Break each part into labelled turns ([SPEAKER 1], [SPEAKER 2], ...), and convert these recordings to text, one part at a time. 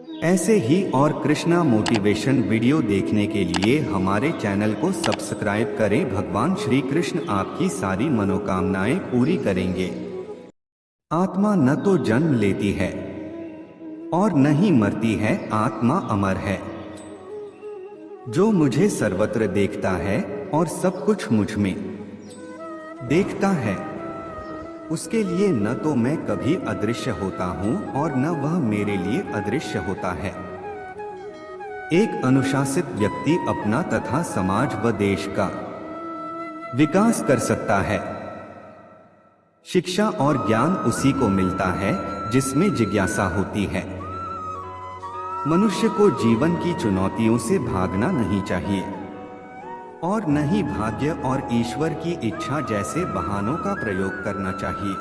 [SPEAKER 1] ऐसे ही और Krishna motivation video देखने के लिए हमारे चैनल को सब्सक्राइब करें। भगवान श्री कृष्ण आपकी सारी मनोकामनाएं पूरी करेंगे। आत्मा न तो जन्म लेती है और न ही मरती है, आत्मा अमर है। जो मुझे सर्वत्र देखता है और सब कुछ मुझ में देखता है, उसके लिए न तो मैं कभी अदृश्य होता हूं और न वह मेरे लिए अदृश्य होता है। एक अनुशासित व्यक्ति अपना तथा समाज व देश का विकास कर सकता है। शिक्षा और ज्ञान उसी को मिलता है जिसमें जिज्ञासा होती है। मनुष्य को जीवन की चुनौतियों से भागना नहीं चाहिए और न ही भाग्य और ईश्वर की इच्छा जैसे बहानों का प्रयोग करना चाहिए।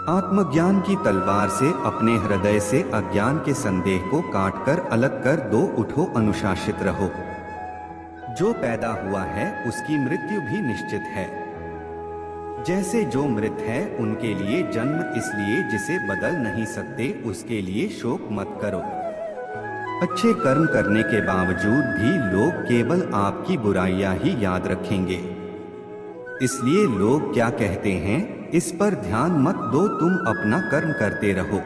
[SPEAKER 1] आत्मज्ञान की तलवार से अपने हृदय से अज्ञान के संदेह को काटकर अलग कर दो। उठो, अनुशासित रहो। जो पैदा हुआ है उसकी मृत्यु भी निश्चित है। जैसे जो मृत है उनके लिए जन्म, इसलिए जिसे बदल नहीं सकते उसके लिए शोक मत करो। अच्छे कर्म करने के बावजूद भी लोग केवल आपकी बुराइयां ही याद रखेंगे। इसलिए लोग क्या कहते हैं इस पर ध्यान मत दो, तुम अपना कर्म करते रहो।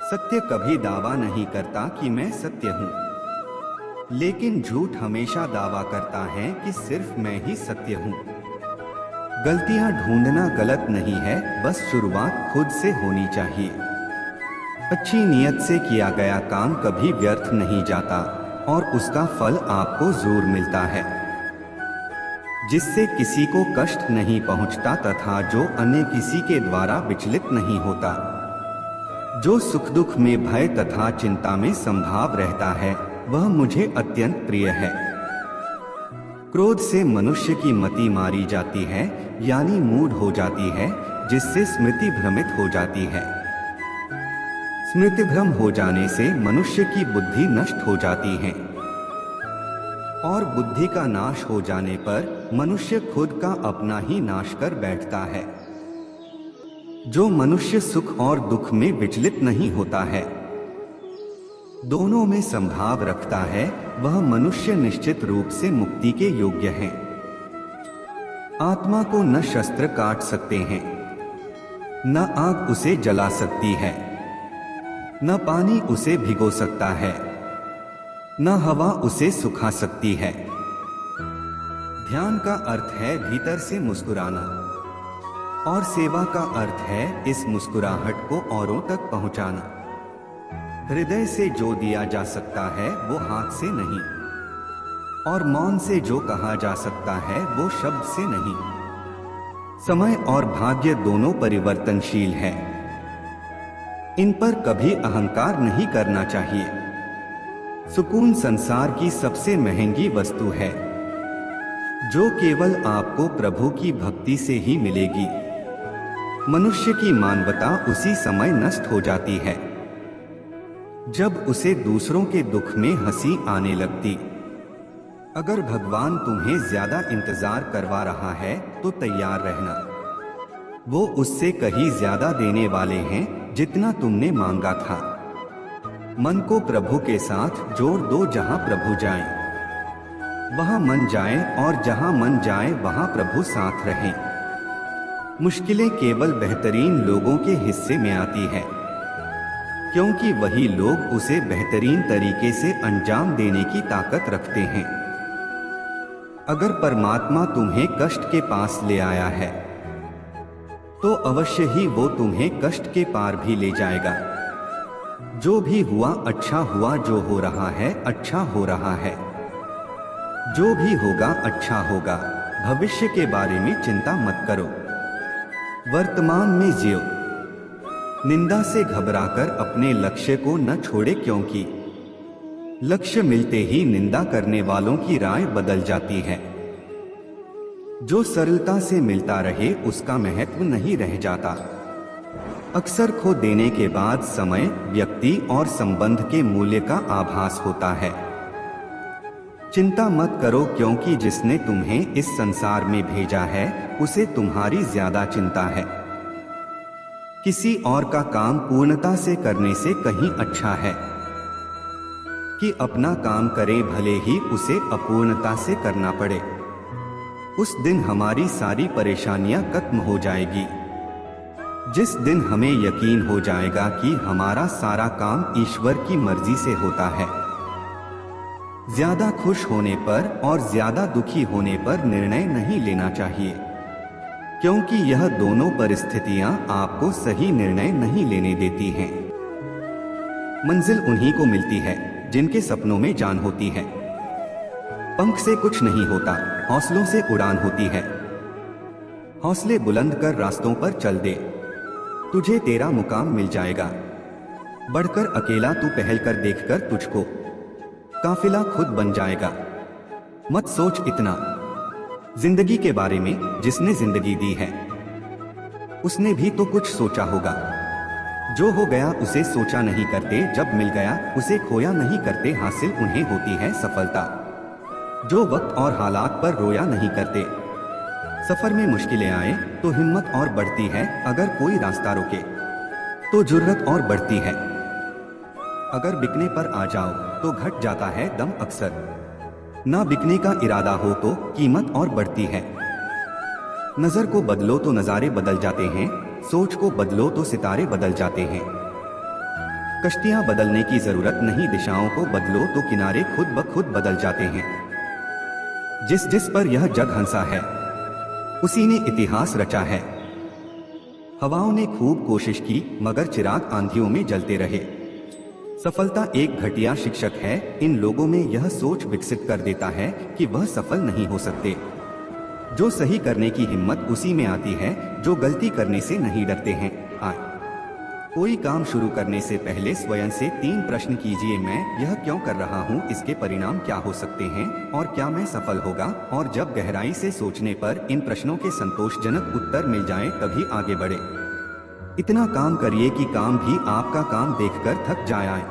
[SPEAKER 1] सत्य कभी दावा नहीं करता कि मैं सत्य हूं, लेकिन झूठ हमेशा दावा करता है कि सिर्फ मैं ही सत्य हूं। गलतियां ढूंढना गलत नहीं है, बस शुरुआत खुद से होनी चाहिए। अच्छी नीयत से किया गया काम कभी व्यर्थ नहीं जाता और उसका फल आपको जरूर मिलता है। जिससे किसी को कष्ट नहीं पहुंचता तथा जो अन्य किसी के द्वारा विचलित नहीं होता। जो सुख दुख में भय तथा चिंता में संभाव रहता है वह मुझे अत्यंत प्रिय है। क्रोध से मनुष्य की मति मारी जाती है, यानी मूढ़ हो जाती है, जिससे स्मृति भ्रमित हो जाती है। स्मृति भ्रम हो जाने से मनुष्य की बुद्धि नष्ट हो जाती है और बुद्धि का नाश हो जाने पर मनुष्य खुद का अपना ही नाश कर बैठता है। जो मनुष्य सुख और दुख में विचलित नहीं होता है, दोनों में संभाव रखता है, वह मनुष्य निश्चित रूप से मुक्ति के योग्य है। आत्मा को न शस्त्र काट सकते हैं, न आग उसे जला सकती है, न पानी उसे भिगो सकता है, न हवा उसे सुखा सकती है। ध्यान का अर्थ है भीतर से मुस्कुराना और सेवा का अर्थ है इस मुस्कुराहट को औरों तक पहुंचाना। हृदय से जो दिया जा सकता है वो हाथ से नहीं, और मौन से जो कहा जा सकता है वो शब्द से नहीं। समय और भाग्य दोनों परिवर्तनशील है, इन पर कभी अहंकार नहीं करना चाहिए। सुकून संसार की सबसे महंगी वस्तु है, जो केवल आपको प्रभु की भक्ति से ही मिलेगी। मनुष्य की मानवता उसी समय नष्ट हो जाती है जब उसे दूसरों के दुख में हंसी आने लगती। अगर भगवान तुम्हें ज्यादा इंतजार करवा रहा है तो तैयार रहना। वो उससे कहीं ज्यादा देने वाले हैं जितना तुमने मांगा था। मन को प्रभु के साथ जोड़ दो, जहां प्रभु जाए वहां मन जाए और जहां मन जाए वहां प्रभु साथ रहे। मुश्किलें केवल बेहतरीन लोगों के हिस्से में आती है, क्योंकि वही लोग उसे बेहतरीन तरीके से अंजाम देने की ताकत रखते हैं। अगर परमात्मा तुम्हें कष्ट के पास ले आया है तो अवश्य ही वो तुम्हें कष्ट के पार भी ले जाएगा। जो भी हुआ अच्छा हुआ, जो हो रहा है अच्छा हो रहा है, जो भी होगा अच्छा होगा। भविष्य के बारे में चिंता मत करो, वर्तमान में जियो। निंदा से घबराकर अपने लक्ष्य को न छोड़े, क्योंकि लक्ष्य मिलते ही निंदा करने वालों की राय बदल जाती है। जो सरलता से मिलता रहे उसका महत्व नहीं रह जाता। अक्सर खो देने के बाद समय, व्यक्ति और संबंध के मूल्य का आभास होता है। चिंता मत करो, क्योंकि जिसने तुम्हें इस संसार में भेजा है उसे तुम्हारी ज्यादा चिंता है। किसी और का काम पूर्णता से करने से कहीं अच्छा है। कि अपना काम करे भले ही उसे अपूर्णता से करना पड़े। उस दिन हमारी सारी परेशानियां खत्म हो जाएगी। जिस दिन हमें यकीन हो जाएगा कि हमारा सारा काम ईश्वर की मर्जी से होता है। ज्यादा खुश होने पर और ज्यादा दुखी होने पर निर्णय नहीं लेना चाहिए, क्योंकि यह दोनों परिस्थितियां आपको सही निर्णय नहीं लेने देती हैं। मंजिल उन्हीं को मिलती है जिनके सपनों में जान होती है। पंख से कुछ नहीं होता, हौसलों से उड़ान होती है। हौसले बुलंद कर रास्तों पर चल दे, तुझे तेरा मुकाम मिल जाएगा। बढ़कर अकेला तू पहल कर देखकर तुझको काफिला खुद बन जाएगा। मत सोच इतना जिंदगी के बारे में, जिसने जिंदगी दी है उसने भी तो कुछ सोचा होगा। जो हो गया उसे सोचा नहीं करते, जब मिल गया उसे खोया नहीं करते। हासिल उन्हें होती है सफलता जो वक्त और हालात पर रोया नहीं करते। सफर में मुश्किलें आए तो हिम्मत और बढ़ती है, अगर कोई रास्ता रोके तो जुर्रत और बढ़ती है। अगर बिकने पर आ जाओ तो घट जाता है दम अक्सर। ना बिकने का इरादा हो तो कीमत और बढ़ती है। नजर को बदलो तो नजारे बदल जाते हैं, सोच को बदलो तो सितारे बदल जाते हैं। कश्तियां बदलने की जरूरत नहीं, दिशाओं को बदलो तो किनारे खुद ब खुद बदल जाते हैं। जिस जिस पर यह जग हंसा है उसी ने इतिहास रचा है। हवाओं ने खूब कोशिश की मगर चिराग आंधियों में जलते रहे। सफलता एक घटिया शिक्षक है, इन लोगों में यह सोच विकसित कर देता है कि वह सफल नहीं हो सकते। जो सही करने की हिम्मत उसी में आती है जो गलती करने से नहीं डरते हैं। कोई काम शुरू करने से पहले स्वयं से 3 प्रश्न कीजिए, मैं यह क्यों कर रहा हूँ, इसके परिणाम क्या हो सकते हैं और क्या मैं सफल होगा। और जब गहराई से सोचने पर इन प्रश्नों के संतोषजनक उत्तर मिल जाएं, तभी आगे बढ़े। इतना काम करिए कि काम भी आपका काम देखकर थक जाए।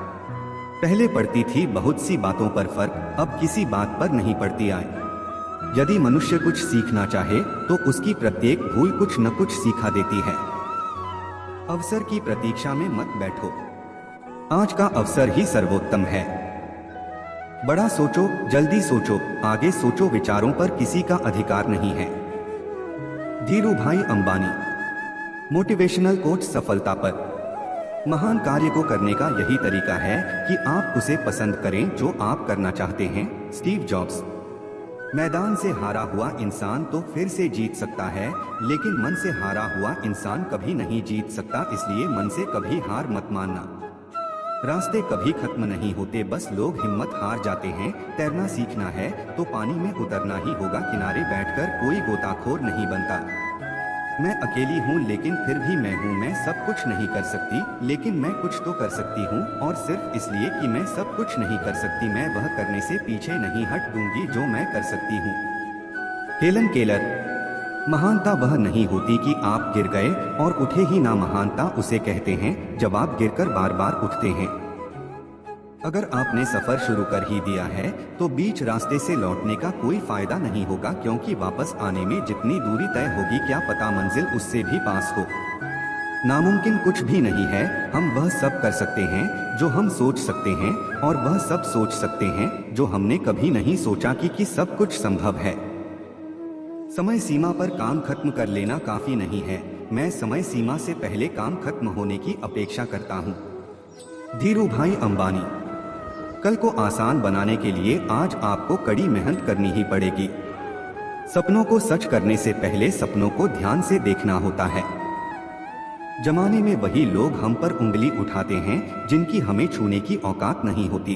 [SPEAKER 1] पहले पड़ती थी बहुत सी बातों पर फर्क, अब किसी बात पर नहीं पड़ती आए। यदि मनुष्य कुछ सीखना चाहे तो उसकी प्रत्येक भूल कुछ न कुछ सिखा देती है। अवसर की प्रतीक्षा में मत बैठो, आज का अवसर ही सर्वोत्तम है। बड़ा सोचो, जल्दी सोचो, आगे सोचो, विचारों पर किसी का अधिकार नहीं है। धीरूभाई अंबानी। Motivational coach. सफलता पर महान कार्य को करने का यही तरीका है कि आप उसे पसंद करें जो आप करना चाहते हैं। Steve jobs. मैदान से हारा हुआ इंसान तो फिर से जीत सकता है, लेकिन मन से हारा हुआ इंसान कभी नहीं जीत सकता, इसलिए मन से कभी हार मत मानना। रास्ते कभी खत्म नहीं होते, बस लोग हिम्मत हार जाते हैं। तैरना सीखना है तो पानी में उतरना ही होगा, किनारे बैठकर कोई गोताखोर नहीं बनता। मैं अकेली हूँ लेकिन फिर भी मैं हूँ, मैं सब कुछ नहीं कर सकती लेकिन मैं कुछ तो कर सकती हूँ, और सिर्फ इसलिए कि मैं सब कुछ नहीं कर सकती मैं वह करने से पीछे नहीं हट दूंगी जो मैं कर सकती हूँ। Helen Keller. महानता वह नहीं होती कि आप गिर गए और उठे ही ना, महानता उसे कहते हैं जब आप गिरकर बार बार उठते हैं। अगर आपने सफर शुरू कर ही दिया है तो बीच रास्ते से लौटने का कोई फायदा नहीं होगा, क्योंकि वापस आने में जितनी दूरी तय होगी क्या पता मंजिल उससे भी पास हो। नामुमकिन कुछ भी नहीं है, हम वह सब कर सकते हैं जो हम सोच सकते हैं, और वह सब सोच सकते हैं जो हमने कभी नहीं सोचा कि सब कुछ संभव है। समय सीमा पर काम खत्म कर लेना काफी नहीं है, मैं समय सीमा से पहले काम खत्म होने की अपेक्षा करता हूँ। धीरूभाई अंबानी। कल को आसान बनाने के लिए आज आपको कड़ी मेहनत करनी ही पड़ेगी। सपनों को सच करने से पहले सपनों को ध्यान से देखना होता है। जमाने में वही लोग हम पर उंगली उठाते हैं जिनकी हमें छूने की औकात नहीं होती।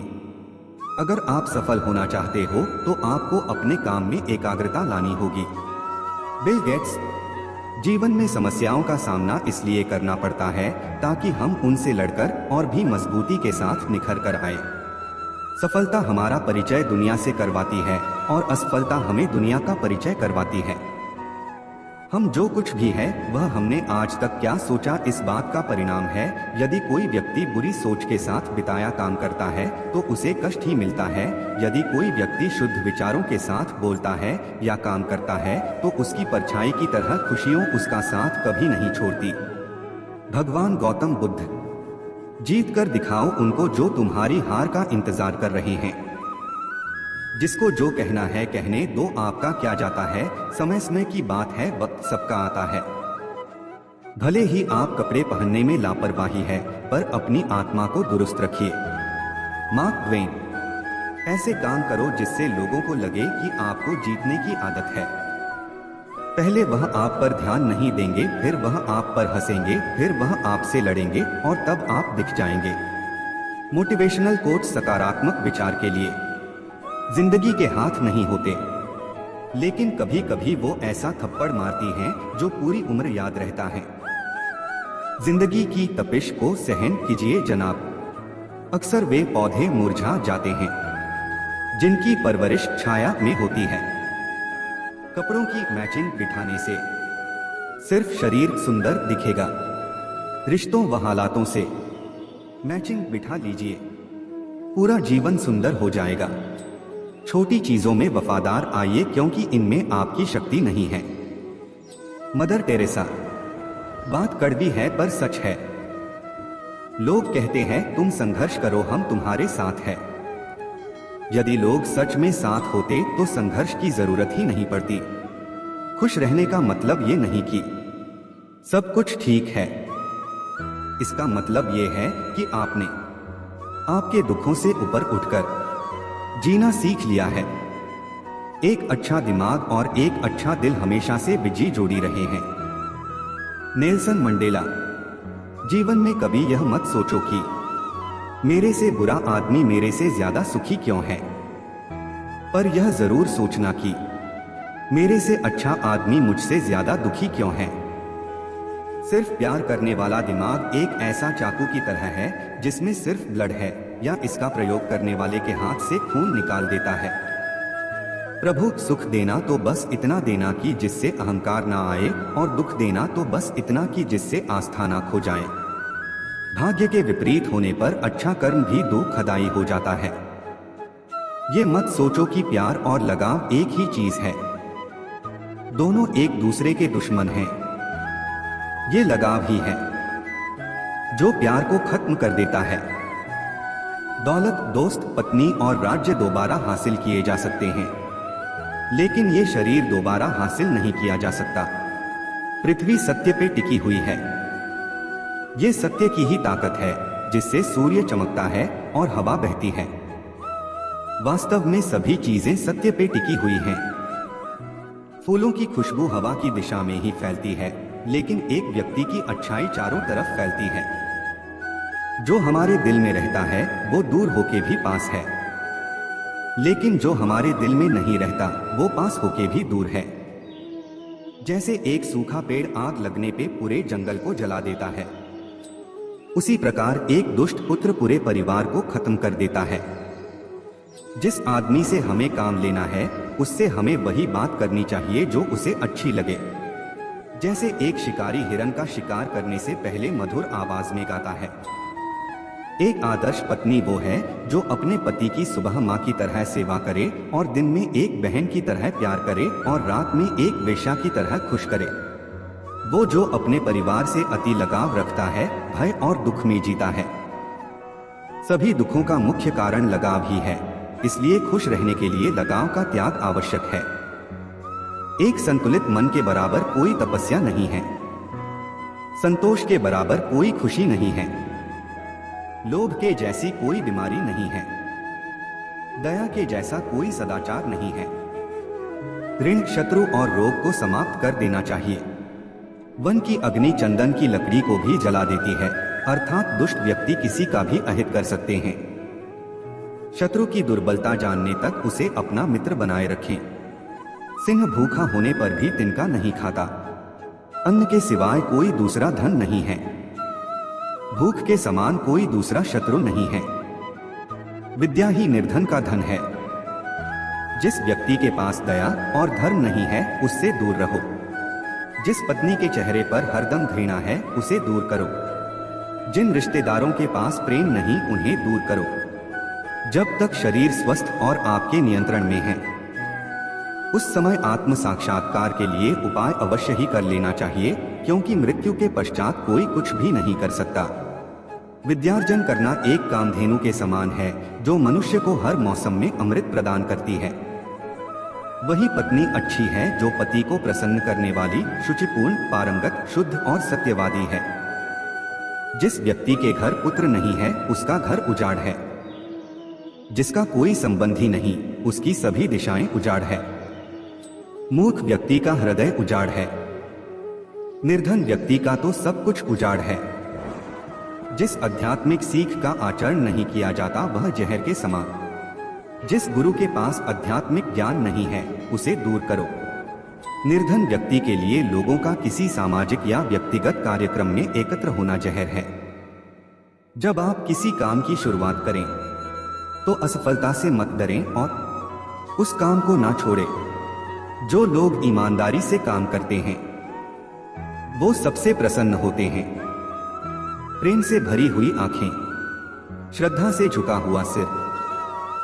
[SPEAKER 1] अगर आप सफल होना चाहते हो तो आपको अपने काम में एकाग्रता लानी होगी। Bill Gates. जीवन में समस्याओं का सामना इसलिए करना पड़ता है ताकि हम उनसे लड़कर और भी मजबूती के साथ निखर कर आए। सफलता हमारा परिचय दुनिया से करवाती है और असफलता हमें दुनिया का परिचय करवाती है। हम जो कुछ भी है वह हमने आज तक क्या सोचा इस बात का परिणाम है। यदि कोई व्यक्ति बुरी सोच के साथ बिताया काम करता है तो उसे कष्ट ही मिलता है। यदि कोई व्यक्ति शुद्ध विचारों के साथ बोलता है या काम करता है तो उसकी परछाई की तरह खुशियों उसका साथ कभी नहीं छोड़ती। भगवान गौतम बुद्ध। जीत कर दिखाओ उनको जो तुम्हारी हार का इंतजार कर रहे हैं। जिसको जो कहना है कहने दो, आपका क्या जाता है, समय समय की बात है, वक्त सबका आता है। भले ही आप कपड़े पहनने में लापरवाही है, पर अपनी आत्मा को दुरुस्त रखिए। Mark Twain. ऐसे काम करो जिससे लोगों को लगे कि आपको जीतने की आदत है। पहले वह आप पर ध्यान नहीं देंगे, फिर वह आप पर हंसेंगे, फिर वह आपसे लड़ेंगे और तब आप दिख जाएंगे। मोटिवेशनल कोट सकारात्मक विचार के लिए। जिंदगी के हाथ नहीं होते, लेकिन कभी कभी वो ऐसा थप्पड़ मारती हैं जो पूरी उम्र याद रहता है। जिंदगी की तपिश को सहन कीजिए जनाब। अक्सर वे पौधे मुरझा जाते हैं जिनकी परवरिश छाया में होती है। कपड़ों की मैचिंग बिठाने से सिर्फ शरीर सुंदर दिखेगा, रिश्तों व हालातों से मैचिंग बिठा लीजिए, पूरा जीवन सुंदर हो जाएगा। छोटी चीजों में वफादार आइए क्योंकि इनमें आपकी शक्ति नहीं है। Mother Teresa. बात कड़वी है पर सच है। लोग कहते हैं तुम संघर्ष करो, हम तुम्हारे साथ हैं। यदि लोग सच में साथ होते तो संघर्ष की जरूरत ही नहीं पड़ती। खुश रहने का मतलब ये नहीं कि सब कुछ ठीक है। इसका मतलब ये है कि आपने आपके दुखों से ऊपर उठकर जीना सीख लिया है। एक अच्छा दिमाग और एक अच्छा दिल हमेशा से बिजी जोड़ी रहे हैं। Nelson Mandela. जीवन में कभी यह मत सोचो कि मेरे से बुरा आदमी मेरे से ज्यादा सुखी क्यों है, पर यह जरूर सोचना कि मेरे से अच्छा आदमी मुझसे ज्यादा दुखी क्यों है। सिर्फ प्यार करने वाला दिमाग एक ऐसा चाकू की तरह है जिसमें सिर्फ ब्लड है, या इसका प्रयोग करने वाले के हाथ से खून निकाल देता है। प्रभु, सुख देना तो बस इतना देना कि जिससे अहंकार ना आए, और दुख देना तो बस इतना कि जिससे आस्था ना खो जाए। भाग्य के विपरीत होने पर अच्छा कर्म भी दुखदायी हो जाता है। ये मत सोचो कि प्यार और लगाव एक ही चीज है। दोनों एक दूसरे के दुश्मन हैं। ये लगाव ही है जो प्यार को खत्म कर देता है। दौलत, दोस्त, पत्नी और राज्य दोबारा हासिल किए जा सकते हैं, लेकिन ये शरीर दोबारा हासिल नहीं किया जा सकता। पृथ्वी सत्य पे टिकी हुई है। ये सत्य की ही ताकत है जिससे सूर्य चमकता है और हवा बहती है। वास्तव में सभी चीजें सत्य पे टिकी हुई हैं। फूलों की खुशबू हवा की दिशा में ही फैलती है, लेकिन एक व्यक्ति की अच्छाई चारों तरफ फैलती है। जो हमारे दिल में रहता है वो दूर होके भी पास है, लेकिन जो हमारे दिल में नहीं रहता वो पास होके भी दूर है। जैसे एक सूखा पेड़ आग लगने पे पूरे जंगल को जला देता है, उसी प्रकार एक दुष्ट पुत्र पूरे परिवार को खत्म कर देता है। जिस आदमी से हमें काम लेना है उससे हमें वही बात करनी चाहिए जो उसे अच्छी लगे। जैसे एक शिकारी हिरन का शिकार करने से पहले मधुर आवाज में गाता है। एक आदर्श पत्नी वो है जो अपने पति की सुबह माँ की तरह सेवा करे और दिन में एक बहन की तरह प्यार करे और रात में एक वेश्या की तरह खुश करे। वो जो अपने परिवार से अति लगाव रखता है, भय और दुख में जीता है। सभी दुखों का मुख्य कारण लगाव ही है, इसलिए खुश रहने के लिए लगाव का त्याग आवश्यक है। एक संतुलित मन के बराबर कोई तपस्या नहीं है। संतोष के बराबर कोई खुशी नहीं है। लोभ के जैसी कोई बीमारी नहीं है। दया के जैसा कोई सदाचार नहीं है। ऋण, शत्रु और रोग को समाप्त कर देना चाहिए। वन की अग्नि चंदन की लकड़ी को भी जला देती है, अर्थात दुष्ट व्यक्ति किसी का भी अहित कर सकते हैं। शत्रु की दुर्बलता जानने तक उसे अपना मित्र बनाए रखें। सिंह भूखा होने पर भी तिनका नहीं खाता। अन्न के सिवाय कोई दूसरा धन नहीं है। भूख के समान कोई दूसरा शत्रु नहीं है। विद्या ही निर्धन का धन है। जिस व्यक्ति के पास दया और धर्म नहीं है उससे दूर रहो। जिस पत्नी के चेहरे पर हरदम घृणा है उसे दूर करो। जिन रिश्तेदारों के पास प्रेम नहीं उन्हें दूर करो। जब तक शरीर स्वस्थ और आपके नियंत्रण में है, उस समय आत्म साक्षात्कार के लिए उपाय अवश्य ही कर लेना चाहिए, क्योंकि मृत्यु के पश्चात कोई कुछ भी नहीं कर सकता। विद्यार्जन करना एक कामधेनु के समान है जो मनुष्य को हर मौसम में अमृत प्रदान करती है। वही पत्नी अच्छी है जो पति को प्रसन्न करने वाली, शुचिपूर्ण, पारंगत, शुद्ध और सत्यवादी है। जिस व्यक्ति के घर पुत्र नहीं है उसका घर उजाड़ है। जिसका कोई संबंधी नहीं उसकी सभी दिशाएं उजाड़ है। मूर्ख व्यक्ति का हृदय उजाड़ है। निर्धन व्यक्ति का तो सब कुछ उजाड़ है। जिस आध्यात्मिक सीख का आचरण नहीं किया जाता वह जहर के समान। जिस गुरु के पास आध्यात्मिक ज्ञान नहीं है उसे दूर करो। निर्धन व्यक्ति के लिए लोगों का किसी सामाजिक या व्यक्तिगत कार्यक्रम में एकत्र होना जहर है। जब आप किसी काम की शुरुआत करें तो असफलता से मत डरें और उस काम को ना छोड़ें। जो लोग ईमानदारी से काम करते हैं वो सबसे प्रसन्न होते हैं। प्रेम से भरी हुई आंखें, श्रद्धा से झुका हुआ सिर,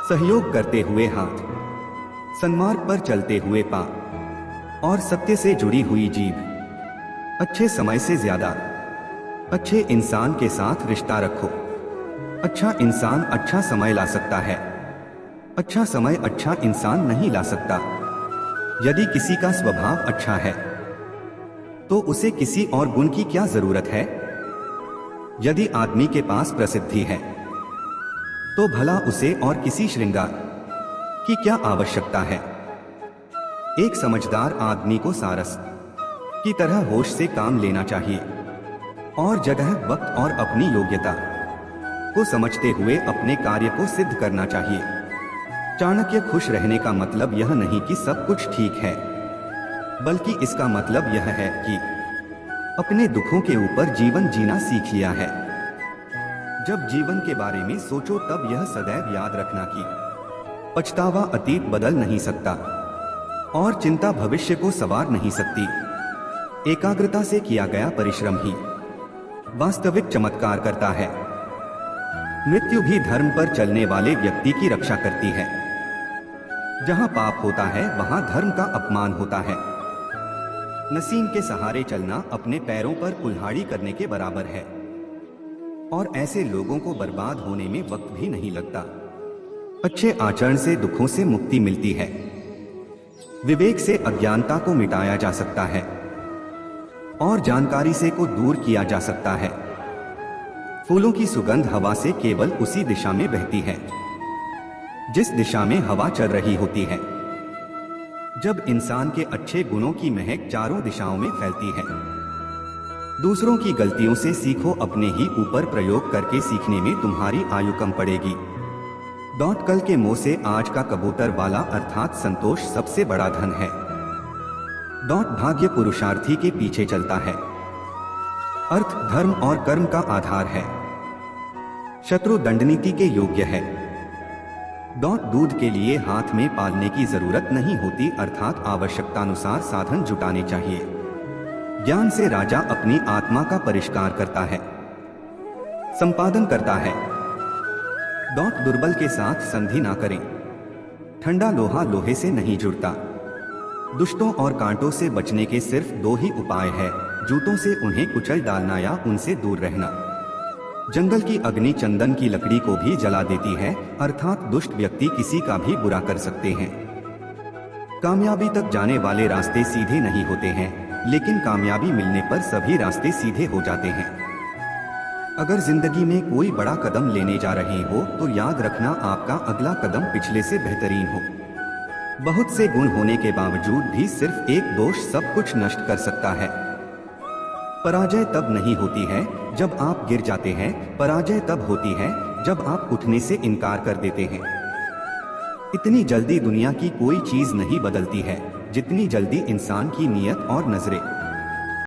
[SPEAKER 1] सहयोग करते हुए हाथ, सन्मार्ग पर चलते हुए पांव और सत्य से जुड़ी हुई जीभ। अच्छे समय से ज्यादा अच्छे इंसान के साथ रिश्ता रखो। अच्छा इंसान अच्छा समय ला सकता है। अच्छा समय अच्छा इंसान नहीं ला सकता। यदि किसी का स्वभाव अच्छा है तो उसे किसी और गुण की क्या जरूरत है। यदि आदमी के पास प्रसिद्धि है तो भला उसे और किसी श्रृंगार की क्या आवश्यकता है। एक समझदार आदमी को सारस की तरह होश से काम लेना चाहिए और जगह, वक्त और अपनी योग्यता को समझते हुए अपने कार्य को सिद्ध करना चाहिए। चाणक्य खुश रहने का मतलब यह नहीं कि सब कुछ ठीक है, बल्कि इसका मतलब यह है कि अपने दुखों के ऊपर जीवन जीना सीख लिया है। जब जीवन के बारे में सोचो तब यह सदैव याद रखना कि पछतावा अतीत बदल नहीं सकता और चिंता भविष्य को संवार नहीं सकती। एकाग्रता से किया गया परिश्रम ही वास्तविक चमत्कार करता है। मृत्यु भी धर्म पर चलने वाले व्यक्ति की रक्षा करती है। जहां पाप होता है वहां धर्म का अपमान होता है। नसीम के सहारे चलना अपने पैरों पर कुल्हाड़ी करने के बराबर है और ऐसे लोगों को बर्बाद होने में वक्त भी नहीं लगता। अच्छे आचरण से दुखों से मुक्ति मिलती है। विवेक से अज्ञानता को मिटाया जा सकता है और जानकारी से को दूर किया जा सकता है। फूलों की सुगंध हवा से केवल उसी दिशा में बहती है जिस दिशा में हवा चल रही होती है। जब इंसान के अच्छे गुणों की महक चारों दिशाओं में फैलती है। दूसरों की गलतियों से सीखो, अपने ही ऊपर प्रयोग करके सीखने में तुम्हारी आयु कम पड़ेगी। कल के मोह से आज का कबूतर वाला अर्थात संतोष सबसे बड़ा धन है। भाग्य पुरुषार्थी के पीछे चलता है। अर्थ, धर्म और कर्म का आधार है। शत्रु दंडनीति के योग्य है। दूध के लिए हाथ में पालने की जरूरत नहीं होती, अर्थात आवश्यकतानुसार साधन जुटाने चाहिए। ज्ञान से राजा अपनी आत्मा का परिष्कार करता है, संपादन करता है। दुर्बल के साथ संधि ना करें। ठंडा लोहा लोहे से नहीं जुड़ता। दुष्टों और कांटों से बचने के सिर्फ दो ही उपाय है, जूतों से उन्हें कुचल डालना या उनसे दूर रहना। जंगल की अग्नि चंदन की लकड़ी को भी जला देती है, अर्थात दुष्ट व्यक्ति किसी का भी बुरा कर सकते हैं। कामयाबी तक जाने वाले रास्ते सीधे नहीं होते हैं, लेकिन कामयाबी मिलने पर सभी रास्ते सीधे हो जाते हैं। अगर जिंदगी में कोई बड़ा कदम लेने जा रहे हो तो याद रखना आपका अगला कदम पिछले से बेहतरीन हो। बहुत से गुण होने के बावजूद भी सिर्फ एक दोष सब कुछ नष्ट कर सकता है। पराजय तब नहीं होती है जब आप गिर जाते हैं, पराजय तब होती है जब आप उठने से इनकार कर देते हैं। इतनी जल्दी दुनिया की कोई चीज नहीं बदलती है जितनी जल्दी इंसान की नीयत और नजरें।